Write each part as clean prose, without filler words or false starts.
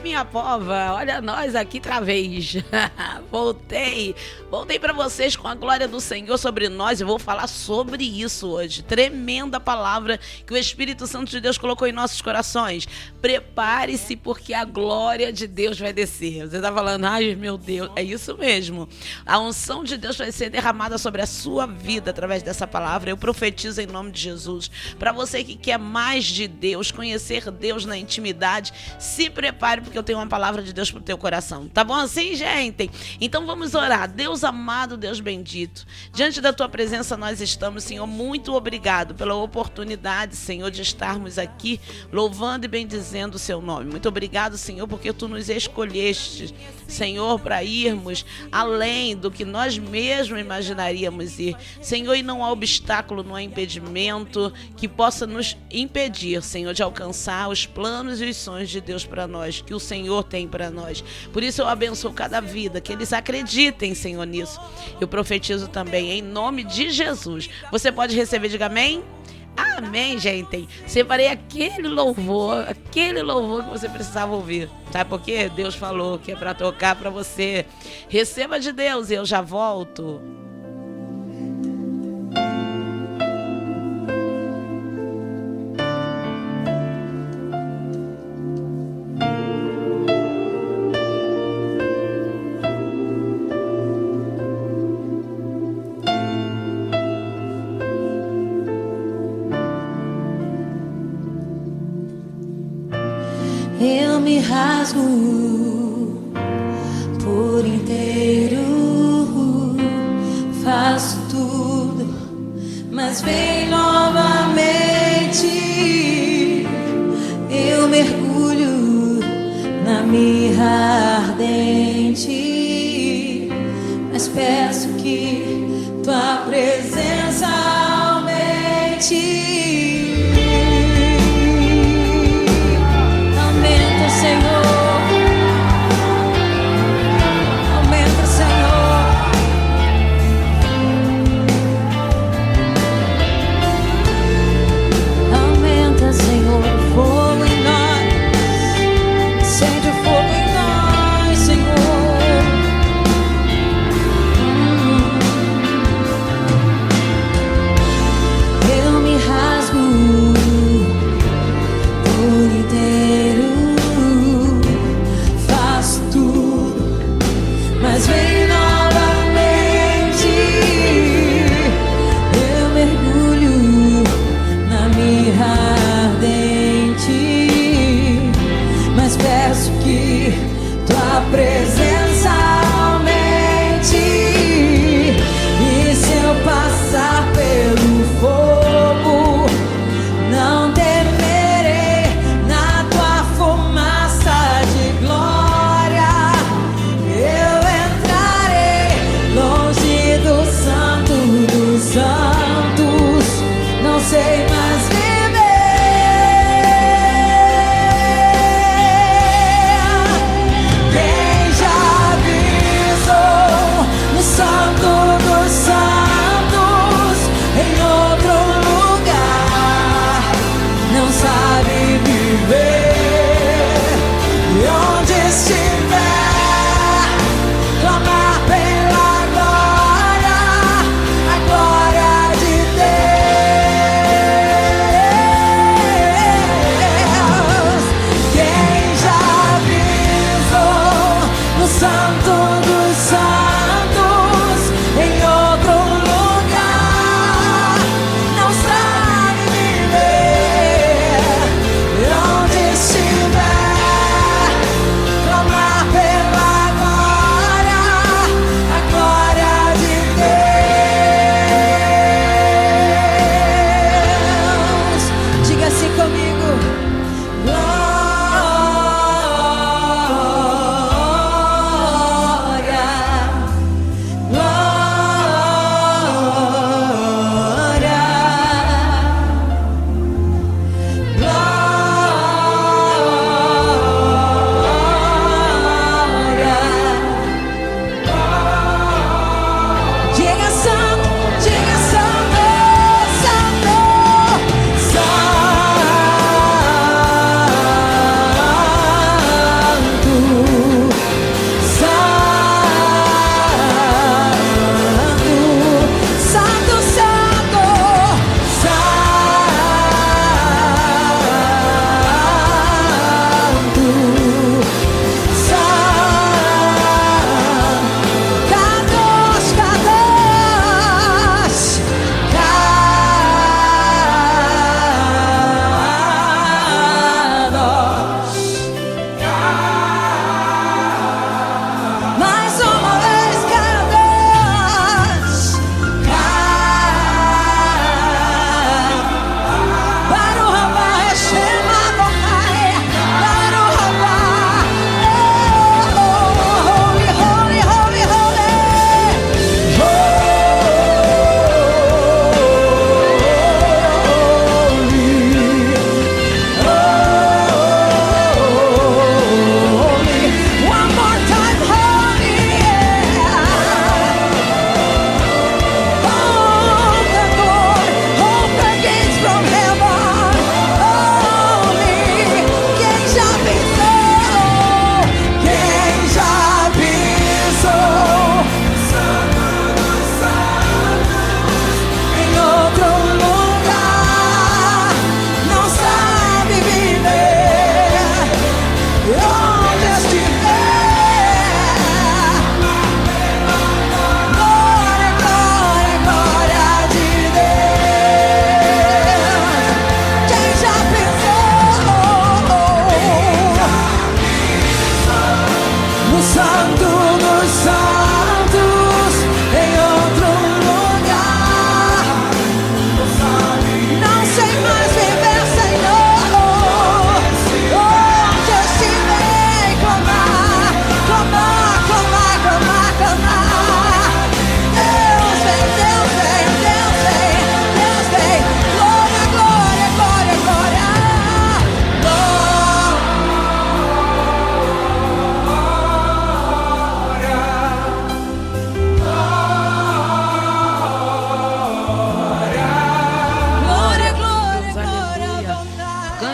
minha pova, olha nós aqui outra vez. Voltei para vocês com a glória do Senhor sobre nós. Eu vou falar sobre isso hoje. Tremenda palavra que o Espírito Santo de Deus colocou em nossos corações. Prepare-se porque a glória de Deus vai descer. Você está falando, ai meu Deus, é isso mesmo. A unção de Deus vai ser derramada sobre a sua vida através dessa palavra. Eu profetizo em nome de Jesus. Para você que quer mais de Deus, conhecer Deus na intimidade, se prepare porque eu tenho uma palavra de Deus para o teu coração. Tá bom assim, gente? Então vamos orar. Deus amado, Deus bendito, diante da tua presença nós estamos, Senhor. Muito obrigado pela oportunidade, Senhor, de estarmos aqui louvando e bendizendo o seu nome. Muito obrigado, Senhor, porque tu nos escolheste, Senhor, para irmos além do que nós mesmos imaginaríamos ir. Senhor, e não há obstáculo, não há impedimento que possa nos impedir, Senhor, de alcançar os planos e os sonhos de Deus para nós, que o Senhor tem para nós. Por isso eu abençoo cada vida, que eles acreditem, Senhor, nisso. Eu profetizo também em nome de Jesus. Você pode receber, diga amém? Amém, gente. Separei aquele louvor que você precisava ouvir. Sabe por quê? Deus falou que é para tocar para você. Receba de Deus e eu já volto. Eu me rasgo por inteiro, faço tudo, mas vem novamente. Eu mergulho na mirra ardente, mas peço que tua presença aumente. Senhor, aumenta, Senhor. Aumenta, Senhor, o fogo em nós. Acende o fogo em nós, Senhor. Eu me rasgo por inteiro, mas vem novamente. Eu mergulho na mirra ardente, mas peço que tua presença aumente. E se eu passar pelo fogo, não temerei, na tua fumaça de glória dos santos, não sei mais viver. Quem já pisou no santo dos santos, em outro lugar, não sabe viver. E onde estiver, clamar pela glória de Deus.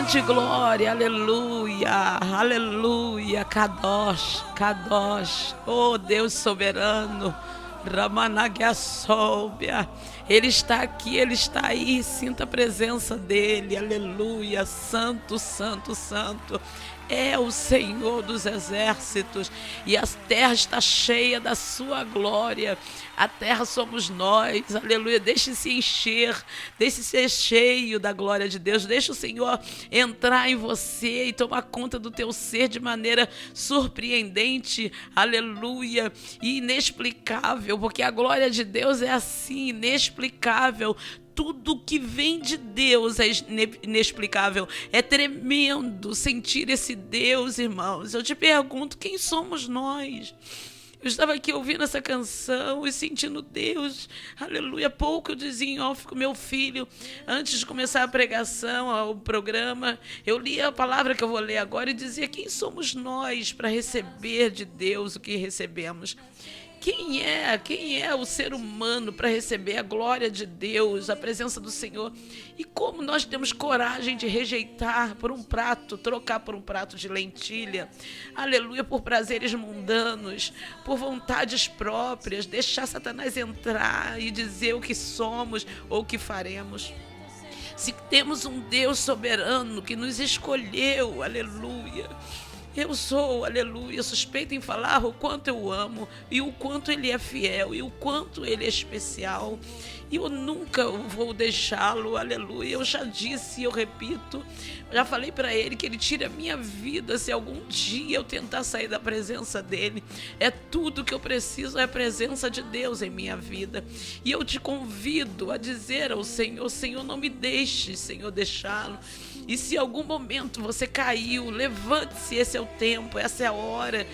Cante glória, aleluia, aleluia, Kadosh, Kadosh, oh Deus soberano, Ramanagiasobia. Ele está aqui, Ele está aí, sinta a presença dEle, aleluia, santo, santo, santo. É o Senhor dos exércitos e a terra está cheia da sua glória. A terra somos nós, aleluia. Deixe-se encher, deixe-se ser cheio da glória de Deus. Deixe o Senhor entrar em você e tomar conta do teu ser de maneira surpreendente, aleluia, e inexplicável, porque a glória de Deus é assim, inexplicável. Tudo que vem de Deus é inexplicável, é tremendo sentir esse Deus, irmãos. Eu te pergunto, quem somos nós? Eu estava aqui ouvindo essa canção e sentindo Deus, aleluia. Pouco eu dizia em off com meu filho, antes de começar a pregação, o programa, eu li a palavra que eu vou ler agora e dizia, quem somos nós para receber de Deus o que recebemos? Quem é o ser humano para receber a glória de Deus, a presença do Senhor? E como nós temos coragem de rejeitar por um prato, trocar por um prato de lentilha, aleluia, por prazeres mundanos, por vontades próprias, deixar Satanás entrar e dizer o que somos ou o que faremos. Se temos um Deus soberano que nos escolheu, aleluia. Eu sou, aleluia, suspeita em falar o quanto eu amo e o quanto Ele é fiel e o quanto Ele é especial. E eu nunca vou deixá-lo, aleluia. Eu já disse e eu repito, já falei para Ele que Ele tire a minha vida se algum dia eu tentar sair da presença dEle. É tudo que eu preciso, é a presença de Deus em minha vida. E eu te convido a dizer ao Senhor, Senhor, não me deixe, Senhor, deixá-lo. E se em algum momento você caiu, levante-se, esse é o tempo, essa é a hora,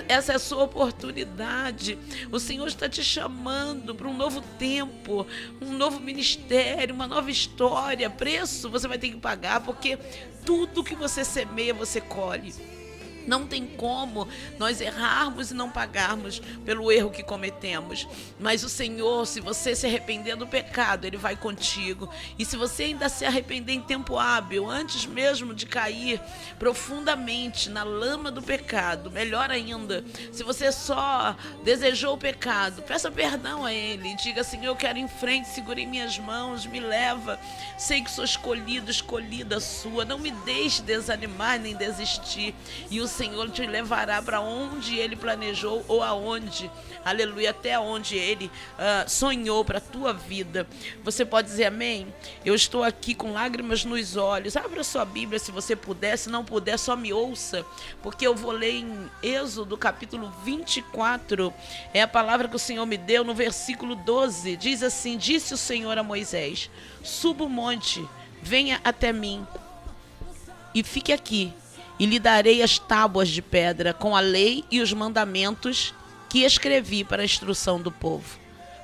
essa é a sua oportunidade. O Senhor está te chamando para um novo tempo, um novo ministério, uma nova história. Preço você vai ter que pagar, porque tudo que você semeia, você colhe. Não tem como nós errarmos e não pagarmos pelo erro que cometemos. Mas o Senhor, se você se arrepender do pecado, Ele vai contigo. E se você ainda se arrepender em tempo hábil, antes mesmo de cair profundamente na lama do pecado, melhor ainda, se você só desejou o pecado, peça perdão a Ele. Diga, Senhor, eu quero ir em frente, segure em minhas mãos, me leva. Sei que sou escolhido, escolhida sua. Não me deixe desanimar nem desistir. E o Senhor te levará para onde Ele planejou ou aonde, aleluia, até onde Ele sonhou para a tua vida. Você pode dizer amém? Eu estou aqui com lágrimas nos olhos. Abra sua Bíblia se você puder, se não puder, só me ouça, porque eu vou ler em Êxodo capítulo 24, é a palavra que o Senhor me deu no versículo 12, diz assim, disse o Senhor a Moisés, suba o monte, venha até mim e fique aqui. E lhe darei as tábuas de pedra com a lei e os mandamentos que escrevi para a instrução do povo.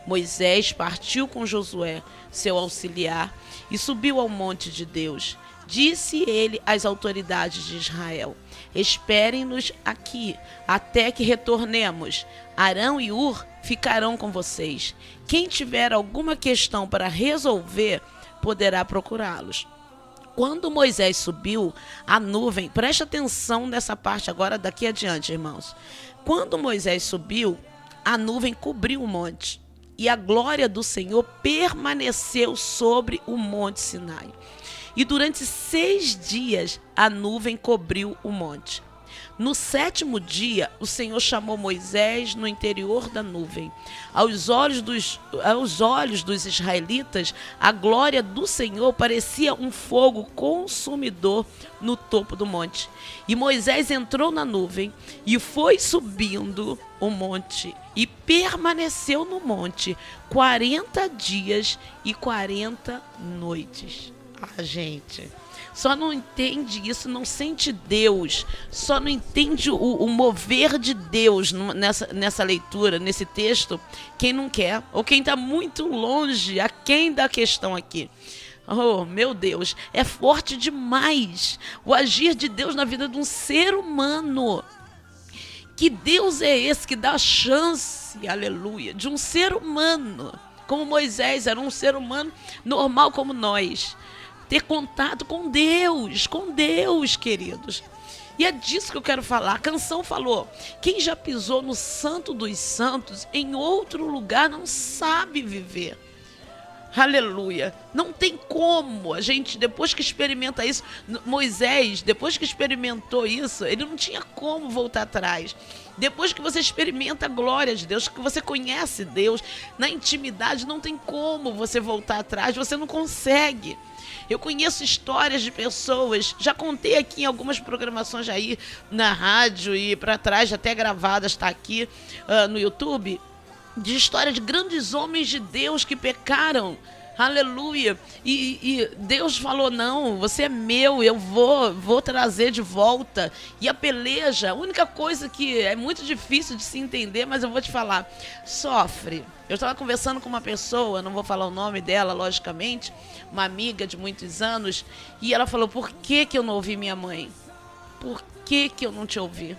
Moisés partiu com Josué, seu auxiliar, e subiu ao monte de Deus. Disse ele às autoridades de Israel, esperem-nos aqui até que retornemos. Arão e Ur ficarão com vocês. Quem tiver alguma questão para resolver, poderá procurá-los. Quando Moisés subiu, a nuvem, preste atenção nessa parte agora daqui adiante, irmãos. Quando Moisés subiu, a nuvem cobriu o monte e a glória do Senhor permaneceu sobre o monte Sinai. E durante 6 dias a nuvem cobriu o monte. No 7º dia, o Senhor chamou Moisés no interior da nuvem. Aos olhos dos israelitas, a glória do Senhor parecia um fogo consumidor no topo do monte. E Moisés entrou na nuvem e foi subindo o monte e permaneceu no monte 40 dias e 40 noites. Ah, gente, só não entende isso, não sente Deus, só não entende o mover de Deus nessa leitura, nesse texto, quem não quer, ou quem está muito longe, aquém da questão aqui. Oh, meu Deus, é forte demais o agir de Deus na vida de um ser humano. Que Deus é esse que dá a chance, aleluia, de um ser humano, como Moisés era um ser humano normal como nós, ter contato com Deus, queridos. E é disso que eu quero falar. A canção falou: quem já pisou no Santo dos Santos, em outro lugar não sabe viver. Aleluia. Não tem como a gente, depois que experimenta isso, Moisés, depois que experimentou isso, ele não tinha como voltar atrás. Depois que você experimenta a glória de Deus, que você conhece Deus, na intimidade, não tem como você voltar atrás, você não consegue. Eu conheço histórias de pessoas, já contei aqui em algumas programações aí na rádio e para trás, até gravadas, está aqui no YouTube, de história de grandes homens de Deus que pecaram. Aleluia. E Deus falou: não, você é meu, eu vou trazer de volta. E a peleja, a única coisa que é muito difícil de se entender, mas eu vou te falar, sofre. Eu estava conversando com uma pessoa, não vou falar o nome dela, logicamente, uma amiga de muitos anos, e ela falou: por que eu não ouvi minha mãe? Por que eu não te ouvi?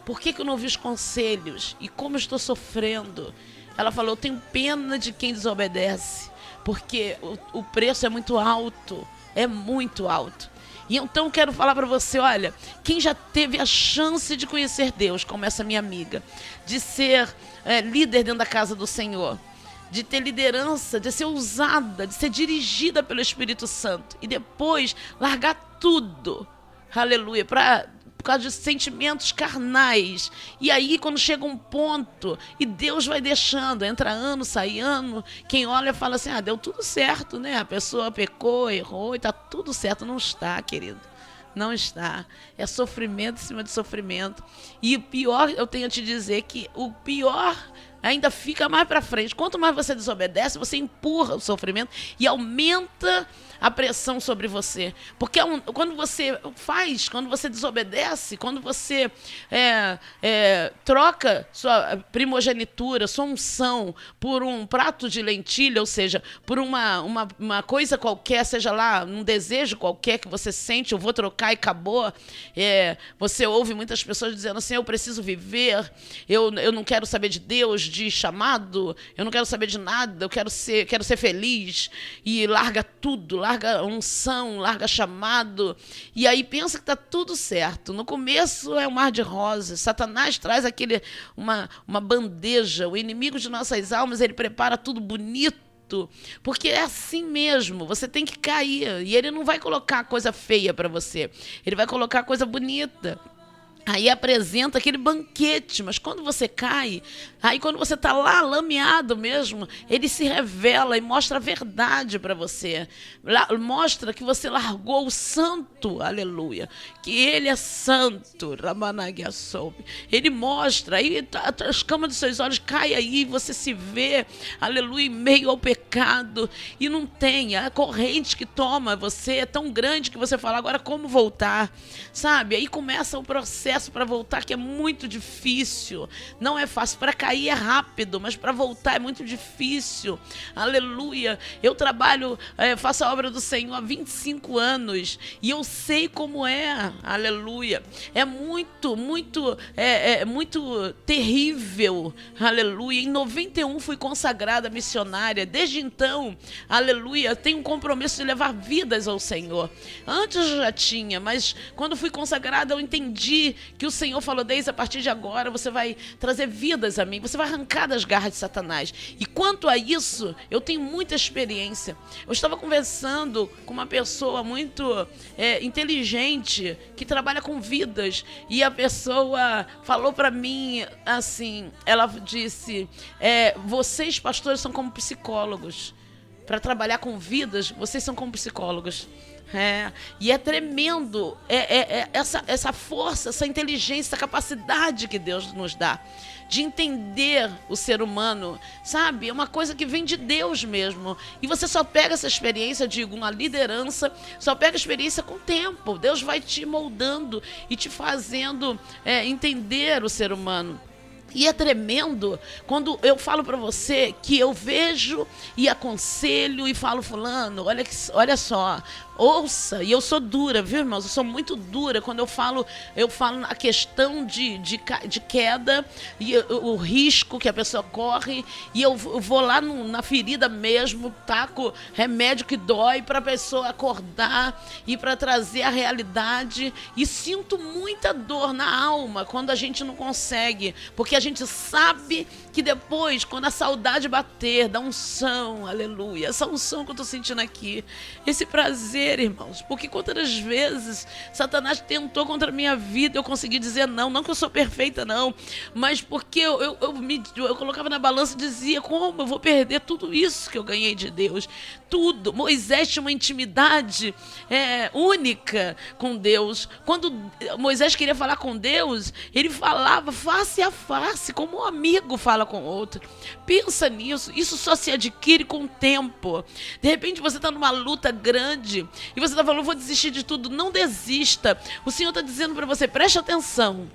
Por que eu não ouvi os conselhos? E como eu estou sofrendo? Ela falou: eu tenho pena de quem desobedece, porque o preço é muito alto, E então eu quero falar para você, olha, quem já teve a chance de conhecer Deus, como essa minha amiga, de ser líder dentro da casa do Senhor, de ter liderança, de ser usada, de ser dirigida pelo Espírito Santo, e depois largar tudo, aleluia, por causa de sentimentos carnais. E aí, quando chega um ponto, e Deus vai deixando, entra ano, sai ano, quem olha fala assim: deu tudo certo, né? A pessoa pecou, errou, e tá tudo certo. Não está, querido. Não está. É sofrimento em cima de sofrimento. E o pior, eu tenho a te dizer que o pior ainda fica mais para frente. Quanto mais você desobedece, você empurra o sofrimento e aumenta a pressão sobre você. Porque quando você desobedece, quando você troca sua primogenitura, sua unção, por um prato de lentilha, ou seja, por uma coisa qualquer, seja lá, um desejo qualquer que você sente, eu vou trocar e acabou. Você ouve muitas pessoas dizendo assim: eu preciso viver, eu não quero saber de Deus, de chamado, eu não quero saber de nada, eu quero ser feliz, e larga tudo, larga unção, larga chamado, e aí pensa que está tudo certo. No começo é um mar de rosas, Satanás traz uma bandeja, o inimigo de nossas almas, ele prepara tudo bonito, porque é assim mesmo, você tem que cair, e ele não vai colocar coisa feia para você, ele vai colocar coisa bonita. Aí apresenta aquele banquete, mas quando você cai, aí quando você está lá lameado mesmo, ele se revela e mostra a verdade para você. Mostra que você largou o santo, aleluia, que ele é santo, Ramanagia soube. Ele mostra, aí as camas dos seus olhos caem aí, você se vê, aleluia, em meio ao pecado, e não tem, a corrente que toma você é tão grande que você fala: agora como voltar? Sabe? Aí começa o processo para voltar, que é muito difícil, não é fácil. Para cair é rápido, mas para voltar é muito difícil. Aleluia. Eu trabalho, faço a obra do Senhor há 25 anos e eu sei como é. Aleluia. É muito terrível. Aleluia. Em 91 fui consagrada missionária. Desde então, aleluia, tenho um compromisso de levar vidas ao Senhor. Antes eu já tinha, mas quando fui consagrada eu entendi que o Senhor falou: desde a partir de agora você vai trazer vidas a mim, você vai arrancar das garras de Satanás. E quanto a isso, eu tenho muita experiência. Eu estava conversando com uma pessoa muito inteligente, que trabalha com vidas, e a pessoa falou para mim assim, ela disse: vocês, pastores, são como psicólogos. Para trabalhar com vidas, vocês são como psicólogos. E é tremendo essa força, essa inteligência, essa capacidade que Deus nos dá de entender o ser humano, sabe? É uma coisa que vem de Deus mesmo. E você só pega essa experiência, digo, uma liderança, só pega a experiência com o tempo. Deus vai te moldando e te fazendo entender o ser humano. E é tremendo quando eu falo para você que eu vejo e aconselho e falo, fulano, olha só, ouça. E eu sou dura, viu, irmãos? Eu sou muito dura quando eu falo na questão de queda e o risco que a pessoa corre. E eu vou lá na ferida mesmo, taco remédio que dói para a pessoa acordar e para trazer a realidade. E sinto muita dor na alma quando a gente não consegue, porque a gente sabe que depois, quando a saudade bater, da unção, aleluia, essa unção que eu tô sentindo aqui, esse prazer, irmãos, porque quantas vezes Satanás tentou contra a minha vida, eu consegui dizer não que eu sou perfeita não, mas porque eu colocava na balança e dizia, como eu vou perder tudo isso que eu ganhei de Deus, tudo. Moisés tinha uma intimidade única com Deus. Quando Moisés queria falar com Deus, ele falava face a face, como um amigo fala com outro. Pensa nisso, isso só se adquire com o tempo. De repente você está numa luta grande e você está falando, vou desistir de tudo. Não desista. O Senhor está dizendo para você, preste atenção,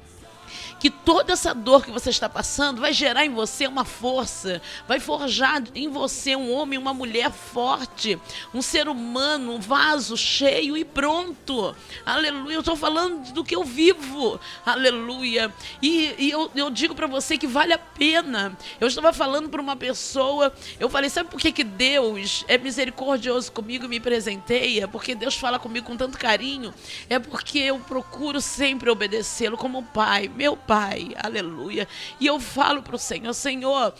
que toda essa dor que você está passando vai gerar em você uma força, vai forjar em você um homem, uma mulher forte, um ser humano, um vaso cheio e pronto. Aleluia, eu estou falando do que eu vivo. Aleluia. E eu digo para você que vale a pena. Eu estava falando para uma pessoa, eu falei, sabe por que Deus é misericordioso comigo e me presenteia? Porque Deus fala comigo com tanto carinho? É porque eu procuro sempre obedecê-lo como pai, meu pai, aleluia. E eu falo para o Senhor, Senhor,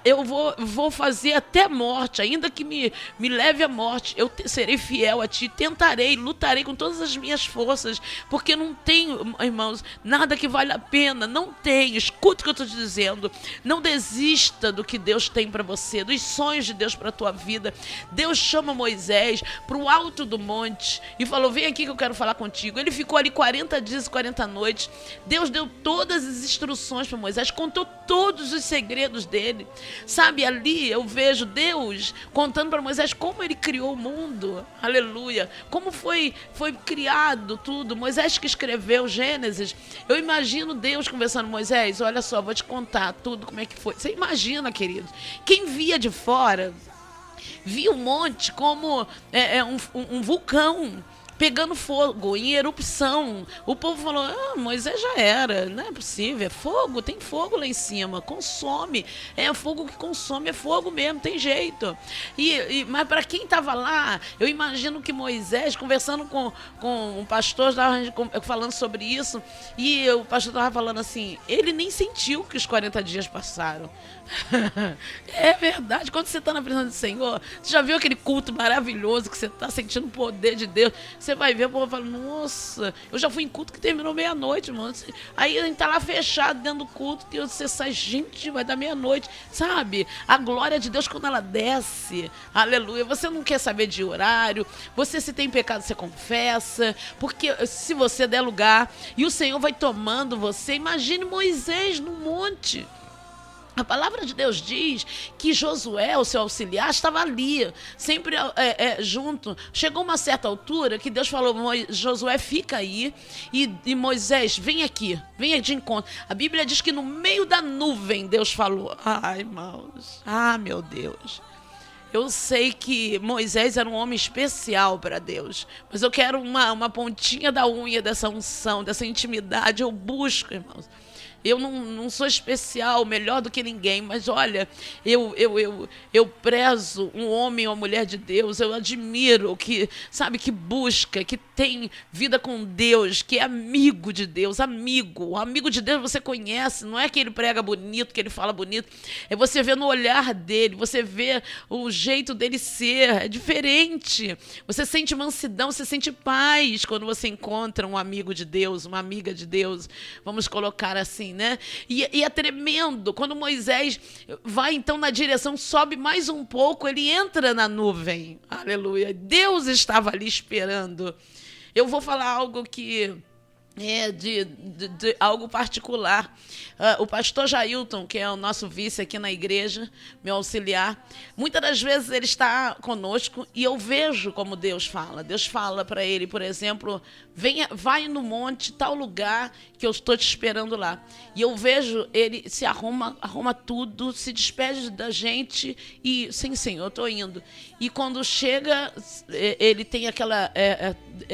eu vou fazer até morte, ainda que me leve à morte, eu serei fiel a Ti, tentarei, lutarei com todas as minhas forças, porque não tenho, irmãos, nada que vale a pena, não tem. Escuta o que eu estou te dizendo, não desista do que Deus tem para você, dos sonhos de Deus para a tua vida. Deus chama Moisés para o alto do monte e falou, vem aqui que eu quero falar contigo. Ele ficou ali 40 dias e 40 noites, Deus deu todas as instruções para Moisés, contou todos os segredos dele, sabe, ali eu vejo Deus contando para Moisés como ele criou o mundo, aleluia, como foi criado tudo. Moisés que escreveu Gênesis, eu imagino Deus conversando com Moisés, olha só, vou te contar tudo, como é que foi. Você imagina, querido, quem via de fora, via o monte como um vulcão, pegando fogo, em erupção. O povo falou, Moisés já era, não é possível, é fogo, tem fogo lá em cima, consome, é fogo que consome, é fogo mesmo, tem jeito. Mas para quem estava lá, eu imagino que Moisés, conversando com um pastor, falando sobre isso, e o pastor estava falando assim, ele nem sentiu que os 40 dias passaram. É verdade, quando você está na presença do Senhor, você já viu aquele culto maravilhoso que você está sentindo o poder de Deus, você vai ver, o povo fala, nossa, eu já fui em culto que terminou meia-noite, mano. Aí a gente tá lá fechado dentro do culto, que você sai, gente, vai dar meia-noite, sabe? A glória de Deus quando ela desce, aleluia. Você não quer saber de horário, você, se tem pecado, você confessa, porque se você der lugar, e o Senhor vai tomando você. Imagine Moisés no monte. A palavra de Deus diz que Josué, o seu auxiliar, estava ali, sempre junto. Chegou uma certa altura que Deus falou, Josué, fica aí, e Moisés, vem aqui, venha de encontro. A Bíblia diz que no meio da nuvem Deus falou, ai, irmãos, meu Deus. Eu sei que Moisés era um homem especial para Deus, mas eu quero uma pontinha da unha dessa unção, dessa intimidade, eu busco, irmãos. Eu não sou especial, melhor do que ninguém, mas olha, eu prezo um homem ou mulher de Deus, eu admiro que, sabe, que busca, que tem vida com Deus, que é amigo de Deus, amigo. O amigo de Deus você conhece, não é que ele prega bonito, que ele fala bonito, é você ver no olhar dele, você vê o jeito dele ser, é diferente. Você sente mansidão, você sente paz quando você encontra um amigo de Deus, uma amiga de Deus, vamos colocar assim, né? E é tremendo, quando Moisés vai então na direção, sobe mais um pouco, ele entra na nuvem, aleluia, Deus estava ali esperando. Eu vou falar algo que de algo particular. O pastor Jailton, que é o nosso vice aqui na igreja, meu auxiliar, muitas das vezes ele está conosco e eu vejo como Deus fala. Deus fala para ele, por exemplo, vai no monte, tal lugar que eu estou te esperando lá. E eu vejo ele se arruma tudo, se despede da gente e, sim, eu estou indo. E quando chega, ele tem aquela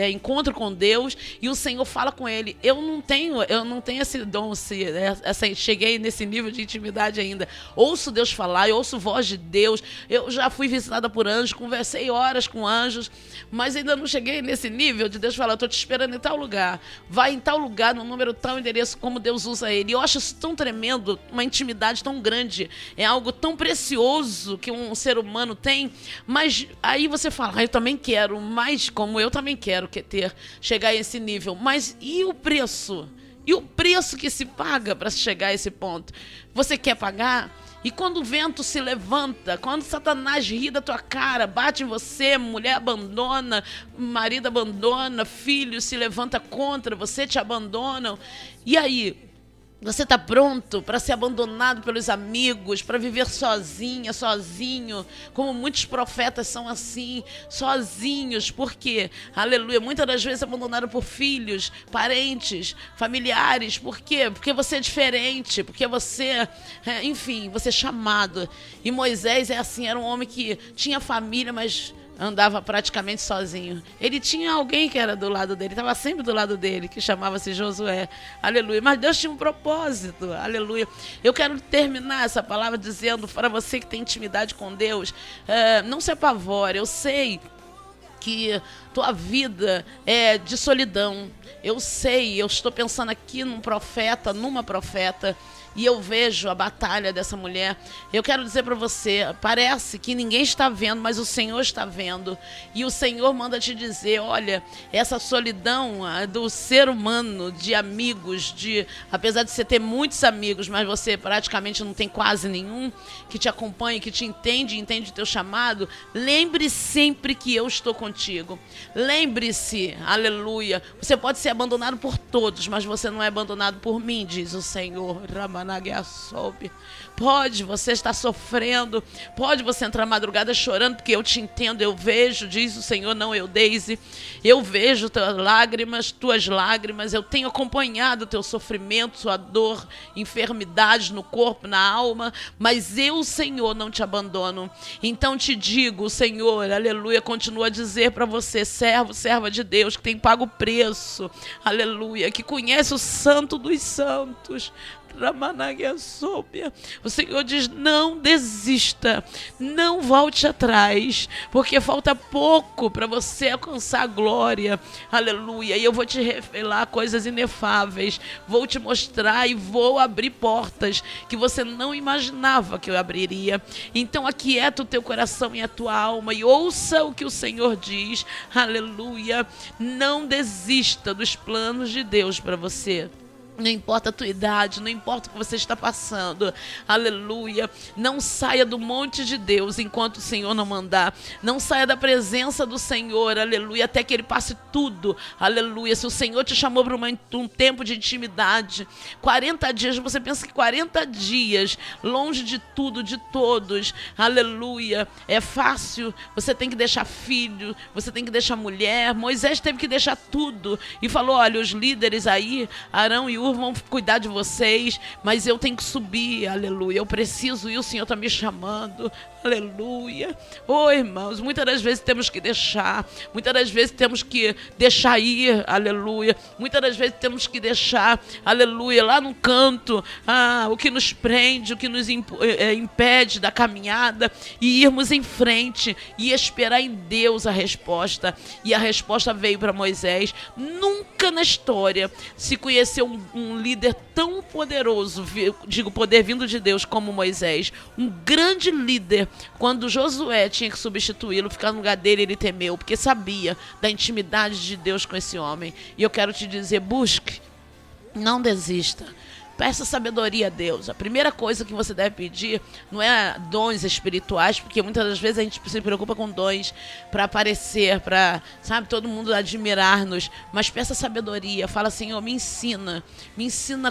encontro com Deus e o Senhor fala com ele. Eu não tenho esse dom, cheguei nesse nível de intimidade ainda. Ouço Deus falar, eu ouço voz de Deus. Eu já fui visitada por anjos, conversei horas com anjos, mas ainda não cheguei nesse nível de Deus falar, eu estou te esperando em tal lugar. Vai em tal lugar, no número tal endereço, como Deus usa ele. Eu acho isso tão tremendo, uma intimidade tão grande. É algo tão precioso que um ser humano tem. Mas aí você fala, eu também quero, mas como eu também quero chegar a esse nível. Mas e o preço? E o preço que se paga para chegar a esse ponto? Você quer pagar? E quando o vento se levanta, quando Satanás ri da tua cara, bate em você, mulher abandona, marido abandona, filho se levanta contra, você te abandonam. E aí? Você está pronto para ser abandonado pelos amigos, para viver sozinha, sozinho, como muitos profetas são assim, sozinhos. Por quê? Aleluia. Muitas das vezes abandonados por filhos, parentes, familiares. Por quê? Porque você é diferente, porque você, enfim, você é chamado. E Moisés é assim, era um homem que tinha família, mas andava praticamente sozinho. Ele tinha alguém que era do lado dele, estava sempre do lado dele, que chamava-se Josué. Aleluia. Mas Deus tinha um propósito. Aleluia. Eu quero terminar essa palavra dizendo para você que tem intimidade com Deus, não se apavore. Eu sei que tua vida é de solidão. Eu sei, eu estou pensando aqui numa profeta, e eu vejo a batalha dessa mulher. Eu quero dizer para você, parece que ninguém está vendo, mas o Senhor está vendo. E o Senhor manda te dizer, olha, essa solidão do ser humano, de amigos, apesar de você ter muitos amigos, mas você praticamente não tem quase nenhum que te acompanhe, que te entende o teu chamado, lembre sempre que eu estou contigo. Lembre-se, aleluia, você pode ser abandonado por todos, mas você não é abandonado por mim, diz o Senhor. Pode você estar sofrendo, pode você entrar madrugada chorando, porque eu te entendo, eu vejo, diz o Senhor, não eu, Deise, eu vejo tuas lágrimas, eu tenho acompanhado o teu sofrimento, sua dor, enfermidades no corpo, na alma, mas eu, Senhor, não te abandono. Então te digo, o Senhor, aleluia, continua a dizer para você, servo, serva de Deus, que tem pago o preço, aleluia, que conhece o Santo dos Santos. O Senhor diz, não desista, não volte atrás, porque falta pouco para você alcançar a glória, aleluia, e eu vou te revelar coisas inefáveis, vou te mostrar e vou abrir portas que você não imaginava que eu abriria. Então aquieta o teu coração e a tua alma e ouça o que o Senhor diz, aleluia, não desista dos planos de Deus para você. Não importa a tua idade, não importa o que você está passando, aleluia, não saia do monte de Deus enquanto o Senhor não mandar, não saia da presença do Senhor, aleluia, até que Ele passe tudo, aleluia. Se o Senhor te chamou para um tempo de intimidade, 40 dias, você pensa que 40 dias, longe de tudo, de todos, aleluia, é fácil, você tem que deixar filho, você tem que deixar mulher. Moisés teve que deixar tudo e falou, olha, os líderes aí, Arão e vão cuidar de vocês, mas eu tenho que subir, aleluia, eu preciso ir, o Senhor está me chamando, aleluia. Irmãos, muitas das vezes temos que deixar, muitas das vezes temos que deixar ir, aleluia, muitas das vezes temos que deixar, aleluia, lá no canto, o que nos prende, o que nos impede da caminhada, e irmos em frente e esperar em Deus a resposta. E a resposta veio para Moisés. Nunca na história se conheceu um líder tão poderoso, digo, poder vindo de Deus como Moisés, um grande líder. Quando Josué tinha que substituí-lo, ficar no lugar dele, ele temeu, porque sabia da intimidade de Deus com esse homem. E eu quero te dizer, busque, não desista. Peça sabedoria a Deus. A primeira coisa que você deve pedir não é dons espirituais, porque muitas das vezes a gente se preocupa com dons para aparecer, para, sabe, todo mundo admirar-nos. Mas peça sabedoria. Fala, Senhor, me ensina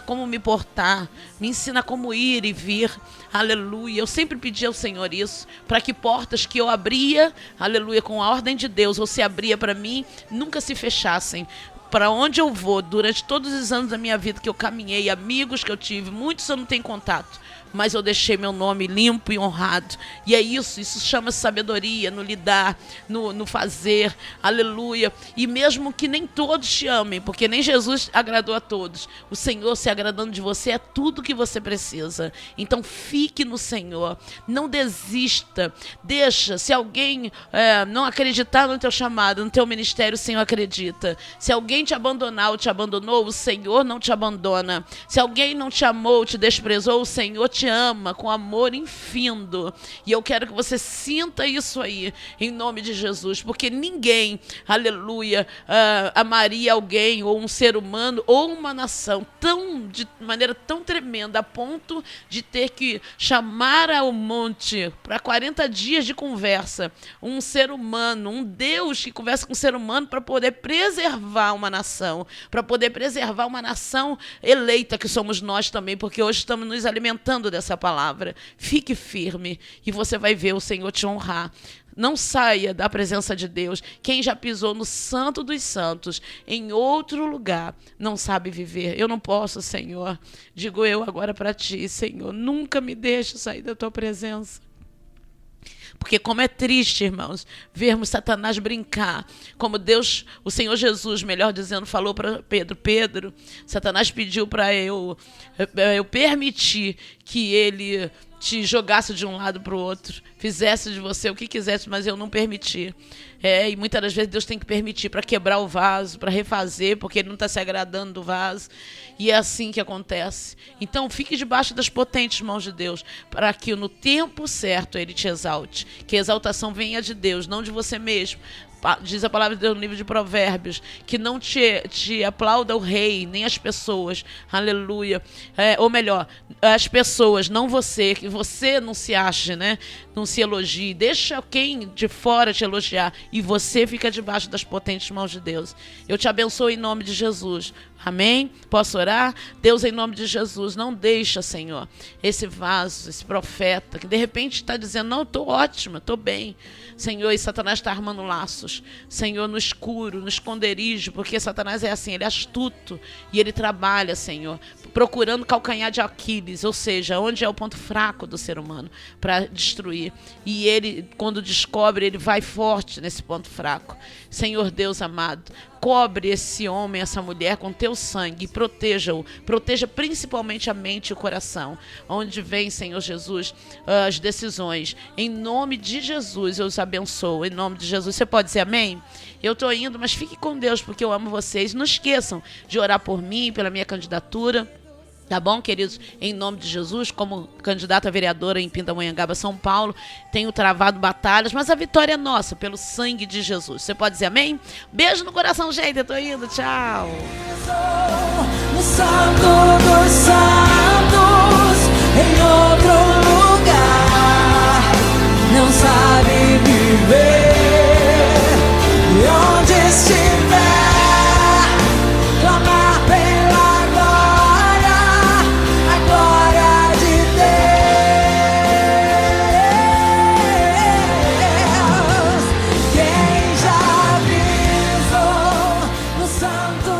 como me portar, me ensina como ir e vir. Aleluia. Eu sempre pedi ao Senhor isso, para que portas que eu abria, aleluia, com a ordem de Deus, ou se abria para mim, nunca se fechassem. Para onde eu vou, durante todos os anos da minha vida que eu caminhei, amigos que eu tive, muitos eu não tenho contato, mas eu deixei meu nome limpo e honrado. E é isso chama sabedoria, no lidar, no fazer, aleluia. E mesmo que nem todos te amem, porque nem Jesus agradou a todos, o Senhor se agradando de você é tudo que você precisa. Então fique no Senhor, não desista, deixa. Se alguém não acreditar no teu chamado, no teu ministério, o Senhor acredita. Se alguém te abandonar ou te abandonou, o Senhor não te abandona. Se alguém não te amou, te desprezou, o Senhor te ama com amor infindo. E eu quero que você sinta isso aí, em nome de Jesus, porque ninguém, aleluia, amaria alguém, ou um ser humano, ou uma nação, de maneira tão tremenda, a ponto de ter que chamar ao monte para 40 dias de conversa, um ser humano, um Deus que conversa com um ser humano para poder preservar uma nação, para poder preservar uma nação eleita que somos nós também, porque hoje estamos nos alimentando dessa palavra. Fique firme e você vai ver o Senhor te honrar. Não saia da presença de Deus. Quem já pisou no Santo dos Santos, em outro lugar, não sabe viver. Eu não posso, Senhor. Digo eu agora para ti, Senhor, nunca me deixe sair da tua presença. Porque como é triste, irmãos, vermos Satanás brincar, como Deus, o Senhor Jesus, melhor dizendo, falou para Pedro, Satanás pediu para eu permitir que ele te jogasse de um lado para o outro, fizesse de você o que quisesse, mas eu não permiti. E muitas das vezes Deus tem que permitir para quebrar o vaso, para refazer, porque Ele não está se agradando do vaso. E é assim que acontece. Então, fique debaixo das potentes mãos de Deus, para que no tempo certo Ele te exalte. Que a exaltação venha de Deus, não de você mesmo. Diz a palavra de Deus no livro de Provérbios, que não te aplauda o rei, nem as pessoas, aleluia, ou melhor, as pessoas, não você, que você não se ache, né? Não se elogie, deixa quem de fora te elogiar, e você fica debaixo das potentes mãos de Deus. Eu te abençoo em nome de Jesus. Amém? Posso orar? Deus, em nome de Jesus, não deixa, Senhor, esse vaso, esse profeta, que de repente está dizendo, não, eu estou ótima, estou bem. Senhor, e Satanás está armando laços. Senhor, no escuro, no esconderijo, porque Satanás é assim, ele é astuto e ele trabalha, Senhor, procurando calcanhar de Aquiles, ou seja, onde é o ponto fraco do ser humano, para destruir. E ele, quando descobre, ele vai forte nesse ponto fraco. Senhor Deus amado, cobre esse homem, essa mulher com teu sangue e proteja-o. Proteja principalmente a mente e o coração. Onde vem, Senhor Jesus, as decisões. Em nome de Jesus, eu os abençoo. Em nome de Jesus. Você pode dizer amém? Eu estou indo, mas fique com Deus, porque eu amo vocês. Não esqueçam de orar por mim, pela minha candidatura. Tá bom, queridos? Em nome de Jesus, como candidata a vereadora em Pindamonhangaba, São Paulo, tenho travado batalhas, mas a vitória é nossa, pelo sangue de Jesus. Você pode dizer amém? Beijo no coração, gente. Eu tô indo. Tchau. No Santo dos Santos, em outro lugar, não sabe viver. E onde estiver, clamar pela glória, a glória de Deus. Quem já pisou no Santo